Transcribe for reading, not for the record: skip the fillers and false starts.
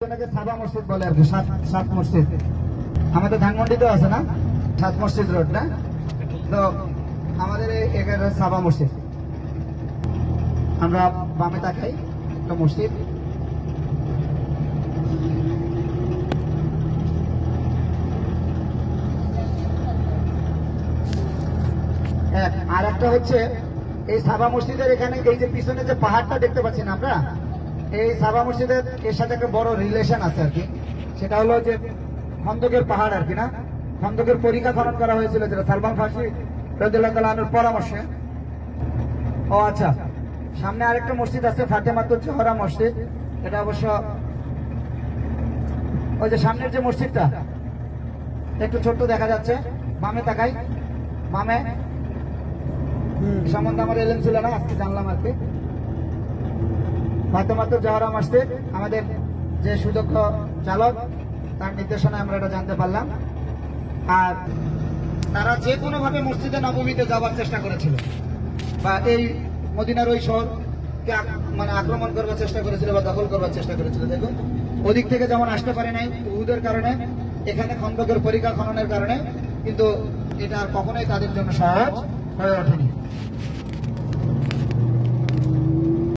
সাবা মসজিদ বলে আর কি, সাত মসজিদ আমাদের ধানমন্ডিতেও আছে না, সাত মসজিদ রোড না, তো আমাদের এখানে সাবা মসজিদ। আমরা বামে তাকাই একটা মসজিদ, আর একটা হচ্ছে এই সাবা মসজিদের এখানে এই যে পিছনে যে পাহাড়টা দেখতে পাচ্ছেন আমরা, এই সাবা মসজিদের এর সাথে একটা বড় রিলেশন আছে আর কি। সেটা হলো যে খন্দকের পাহাড় আর কি না, খন্দকের পরীক্ষা খনন করা হয়েছিল যেটা সালমান ফার্সি রাদিয়াল্লাহু তাআলা আনহুর পরামর্শে। ও আচ্ছা, সামনে আরেকটা মসজিদ আছে ফাতেমাতুজ জোহরা মসজিদ, এটা অবশ্য ওই যে সামনের যে মসজিদটা একটু ছোট্ট দেখা যাচ্ছে, বামে তাকাই, বামে সম্বন্ধে আমার এলেম ছিল না, আজকে জানলাম আর কি। ফাতেমাতুজ জোহরা মসজিদ, আমাদের যে সুদক্ষ চালক তার নির্দেশনায় আমরা এটা জানতে পারলাম। আর তারা যে কোনো ভাবে মসজিদে নববীতে যাওয়ার চেষ্টা করেছিল, বা এই মদিনার ওই শহরকে মানে আক্রমণ করবার চেষ্টা করেছিল বা দখল করবার চেষ্টা করেছিল। দেখুন ওদিক থেকে যেমন আসতে পারে নাই উহুদের কারণে, এখানে খন্দকের পরীক্ষা খননের কারণে, কিন্তু এটা কখনোই তাদের জন্য সহজ হয়ে ওঠেনি।